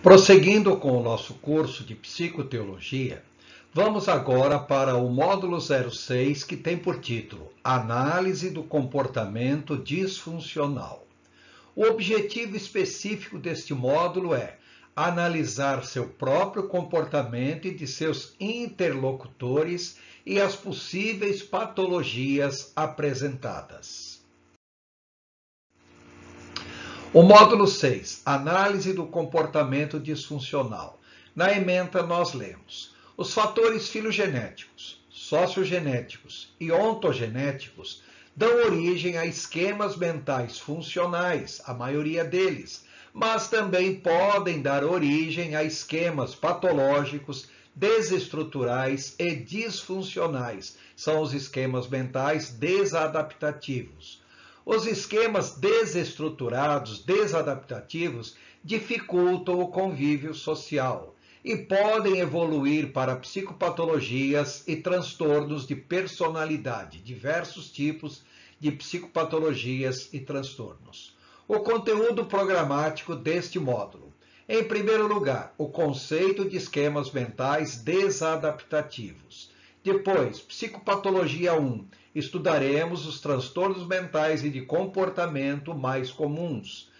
Prosseguindo com o nosso curso de Psicoteologia, vamos agora para o módulo 06, que tem por título Análise do Comportamento Disfuncional. O objetivo específico deste módulo é analisar seu próprio comportamento e de seus interlocutores e as possíveis patologias apresentadas. O módulo 6, Análise do Comportamento Disfuncional. Na ementa nós lemos: os fatores filogenéticos, sociogenéticos e ontogenéticos dão origem a esquemas mentais funcionais, a maioria deles, mas também podem dar origem a esquemas patológicos, desestruturais e disfuncionais. São os esquemas mentais desadaptativos. Os esquemas desestruturados, desadaptativos, dificultam o convívio social e podem evoluir para psicopatologias e transtornos de personalidade, diversos tipos de psicopatologias e transtornos. O conteúdo programático deste módulo. Em primeiro lugar, o conceito de esquemas mentais desadaptativos. Depois, Psicopatologia 1. Estudaremos os transtornos mentais e de comportamento mais comuns.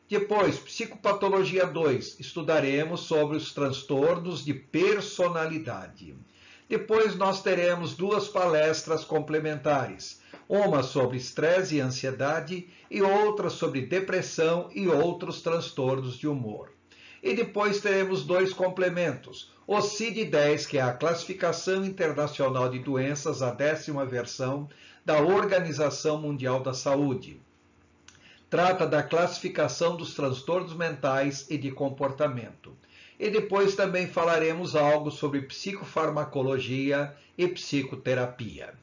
Depois, Psicopatologia 2. Estudaremos sobre os transtornos de personalidade. Depois, nós teremos duas palestras complementares. Uma sobre estresse e ansiedade e outra sobre depressão e outros transtornos de humor. E depois teremos dois complementos. O CID-10, que é a Classificação Internacional de Doenças, a 10ª versão da Organização Mundial da Saúde. Trata da classificação dos transtornos mentais e de comportamento. E depois também falaremos algo sobre psicofarmacologia e psicoterapia.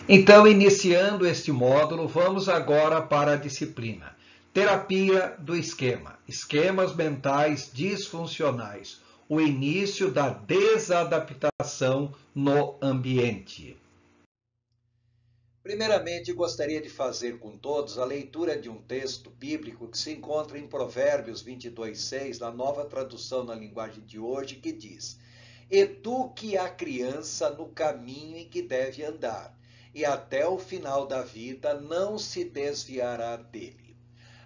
Então, iniciando este módulo, vamos agora para a disciplina Terapia do Esquema, Esquemas Mentais Disfuncionais, o início da desadaptação no ambiente. Primeiramente, gostaria de fazer com todos a leitura de um texto bíblico que se encontra em Provérbios 22:6, na Nova Tradução na Linguagem de Hoje, que diz: eduque a criança no caminho em que deve andar, e até o final da vida não se desviará dele.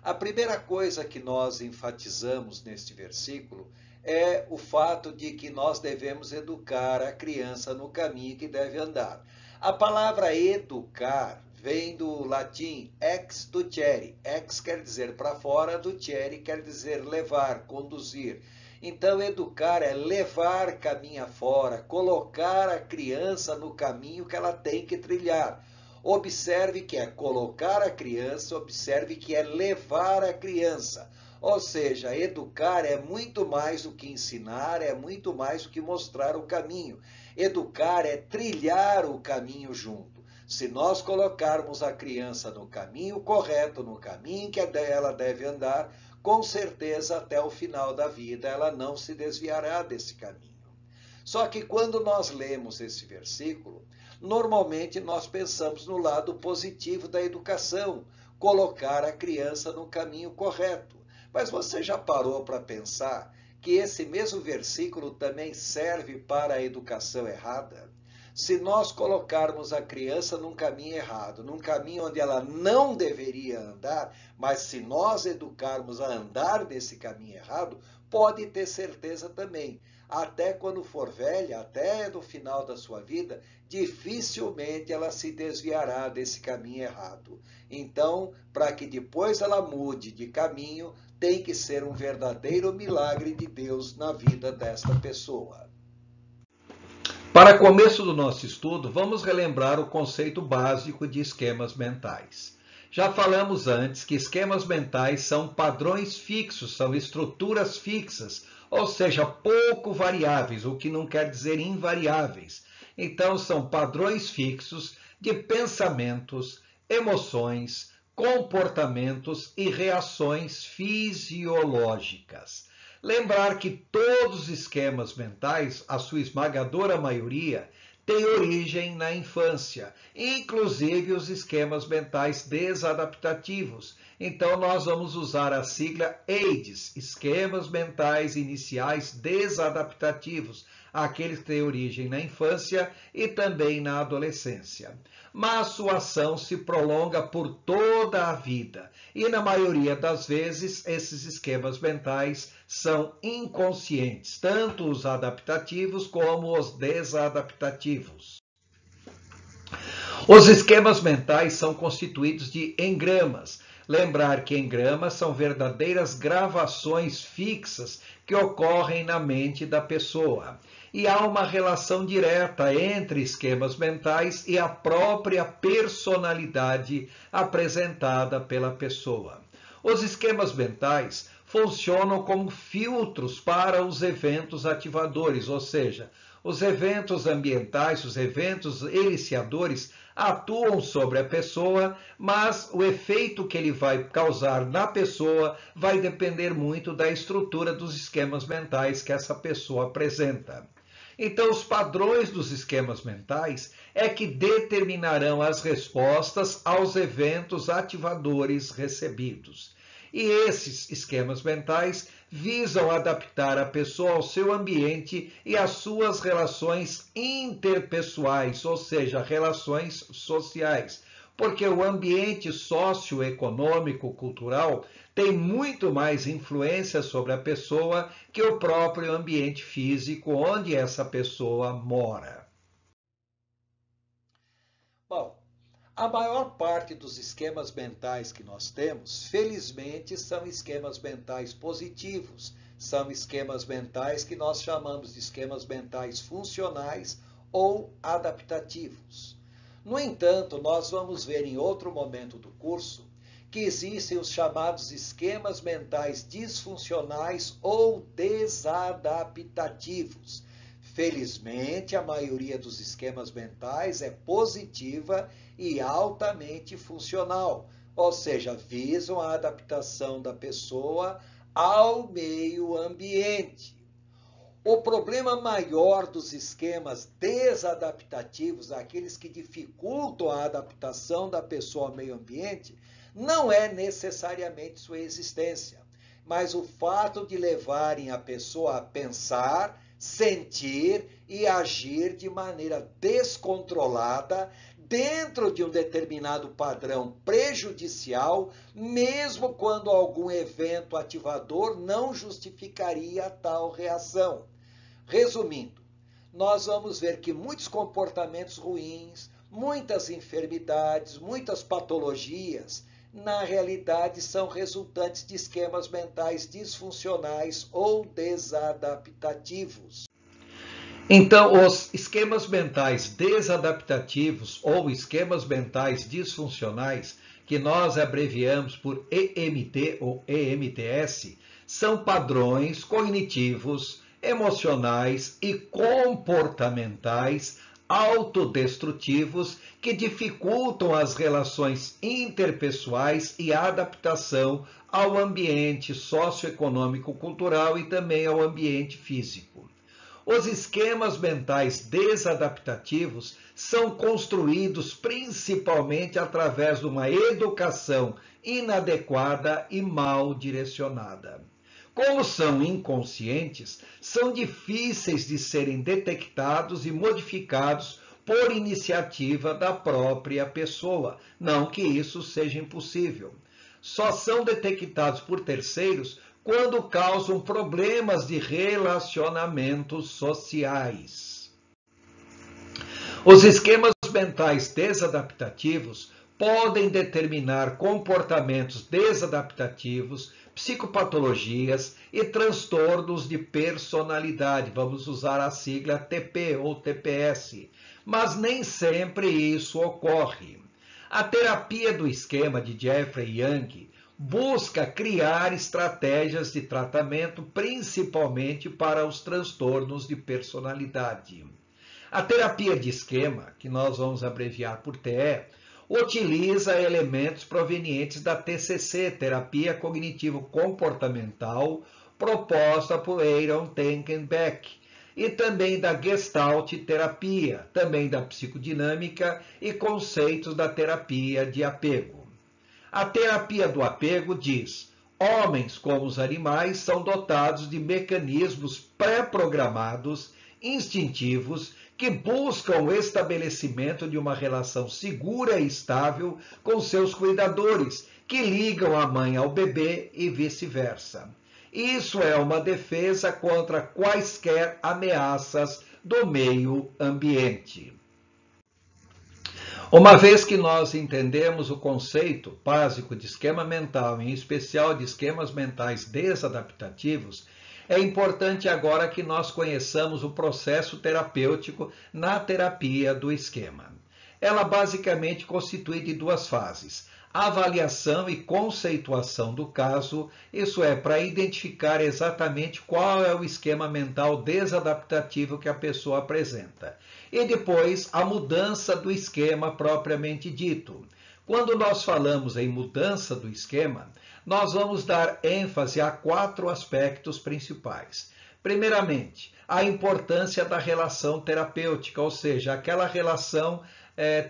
A primeira coisa que nós enfatizamos neste versículo é o fato de que nós devemos educar a criança no caminho que deve andar. A palavra educar vem do latim ex ducere. Ex quer dizer para fora, ducere quer dizer levar, conduzir. Então, educar é levar caminho afora, colocar a criança no caminho que ela tem que trilhar. Observe que é colocar a criança, observe que é levar a criança. Ou seja, educar é muito mais do que ensinar, é muito mais do que mostrar o caminho. Educar é trilhar o caminho junto. Se nós colocarmos a criança no caminho correto, no caminho que ela deve andar, com certeza até o final da vida ela não se desviará desse caminho. Só que quando nós lemos esse versículo, normalmente nós pensamos no lado positivo da educação, colocar a criança no caminho correto. Mas você já parou para pensar que esse mesmo versículo também serve para a educação errada? Se nós colocarmos a criança num caminho errado, num caminho onde ela não deveria andar, mas se nós educarmos a andar nesse caminho errado, pode ter certeza também, até quando for velha, até no final da sua vida, dificilmente ela se desviará desse caminho errado. Então, para que depois ela mude de caminho, tem que ser um verdadeiro milagre de Deus na vida desta pessoa. Para começo do nosso estudo, vamos relembrar o conceito básico de esquemas mentais. Já falamos antes que esquemas mentais são padrões fixos, são estruturas fixas, ou seja, pouco variáveis, o que não quer dizer invariáveis. Então, são padrões fixos de pensamentos, emoções, comportamentos e reações fisiológicas. Lembrar que todos os esquemas mentais, a sua esmagadora maioria, têm origem na infância, inclusive os esquemas mentais desadaptativos, Então, nós vamos usar a sigla AIDS, Esquemas Mentais Iniciais Desadaptativos, aqueles que têm origem na infância e também na adolescência. Mas sua ação se prolonga por toda a vida e, na maioria das vezes, esses esquemas mentais são inconscientes, tanto os adaptativos como os desadaptativos. Os esquemas mentais são constituídos de engramas. Lembrar que engramas são verdadeiras gravações fixas que ocorrem na mente da pessoa. E há uma relação direta entre esquemas mentais e a própria personalidade apresentada pela pessoa. Os esquemas mentais funcionam como filtros para os eventos ativadores, ou seja, os eventos ambientais, os eventos iniciadores atuam sobre a pessoa, mas o efeito que ele vai causar na pessoa vai depender muito da estrutura dos esquemas mentais que essa pessoa apresenta. Então, os padrões dos esquemas mentais é que determinarão as respostas aos eventos ativadores recebidos. E esses esquemas mentais visam adaptar a pessoa ao seu ambiente e às suas relações interpessoais, ou seja, relações sociais. Porque o ambiente socioeconômico, cultural, tem muito mais influência sobre a pessoa que o próprio ambiente físico onde essa pessoa mora. Bom, a maior parte dos esquemas mentais que nós temos, felizmente, são esquemas mentais positivos. São esquemas mentais que nós chamamos de esquemas mentais funcionais ou adaptativos. No entanto, nós vamos ver em outro momento do curso que existem os chamados esquemas mentais disfuncionais ou desadaptativos. Felizmente, a maioria dos esquemas mentais é positiva e altamente funcional, ou seja, visam a adaptação da pessoa ao meio ambiente. O problema maior dos esquemas desadaptativos, aqueles que dificultam a adaptação da pessoa ao meio ambiente, não é necessariamente sua existência, mas o fato de levarem a pessoa a pensar, sentir e agir de maneira descontrolada dentro de um determinado padrão prejudicial, mesmo quando algum evento ativador não justificaria tal reação. Resumindo, nós vamos ver que muitos comportamentos ruins, muitas enfermidades, muitas patologias, na realidade são resultantes de esquemas mentais disfuncionais ou desadaptativos. Então, os esquemas mentais desadaptativos ou esquemas mentais disfuncionais, que nós abreviamos por EMT ou EMTS, são padrões cognitivos, emocionais e comportamentais autodestrutivos que dificultam as relações interpessoais e a adaptação ao ambiente socioeconômico, cultural e também ao ambiente físico. Os esquemas mentais desadaptativos são construídos principalmente através de uma educação inadequada e mal direcionada. Como são inconscientes, são difíceis de serem detectados e modificados por iniciativa da própria pessoa. Não que isso seja impossível. Só são detectados por terceiros quando causam problemas de relacionamentos sociais. Os esquemas mentais desadaptativos podem determinar comportamentos desadaptativos, psicopatologias e transtornos de personalidade. Vamos usar a sigla TP ou TPS, mas nem sempre isso ocorre. A terapia do esquema de Jeffrey Young busca criar estratégias de tratamento, principalmente para os transtornos de personalidade. A terapia de esquema, que nós vamos abreviar por TE, utiliza elementos provenientes da TCC, Terapia Cognitivo-Comportamental, proposta por Aaron Tenkenbeck, e também da Gestalt terapia, também da psicodinâmica e conceitos da terapia de apego. A terapia do apego diz: homens, como os animais, são dotados de mecanismos pré-programados, instintivos, que buscam o estabelecimento de uma relação segura e estável com seus cuidadores, que ligam a mãe ao bebê e vice-versa. Isso é uma defesa contra quaisquer ameaças do meio ambiente. Uma vez que nós entendemos o conceito básico de esquema mental, em especial de esquemas mentais desadaptativos, é importante agora que nós conheçamos o processo terapêutico na terapia do esquema. Ela basicamente constitui de duas fases: avaliação e conceituação do caso, isso é, para identificar exatamente qual é o esquema mental desadaptativo que a pessoa apresenta. E depois, a mudança do esquema propriamente dito. Quando nós falamos em mudança do esquema, nós vamos dar ênfase a 4 aspectos principais. Primeiramente, a importância da relação terapêutica, ou seja, aquela relação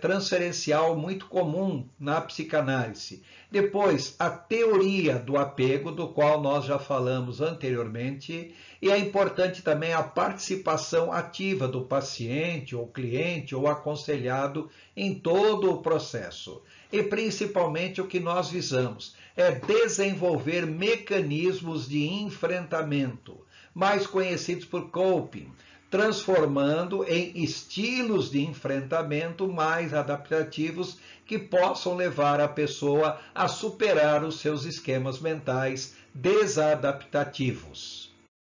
transferencial muito comum na psicanálise. Depois, a teoria do apego, do qual nós já falamos anteriormente, e é importante também a participação ativa do paciente, ou cliente, ou aconselhado em todo o processo. E principalmente o que nós visamos é desenvolver mecanismos de enfrentamento, mais conhecidos por coping, transformando em estilos de enfrentamento mais adaptativos que possam levar a pessoa a superar os seus esquemas mentais desadaptativos.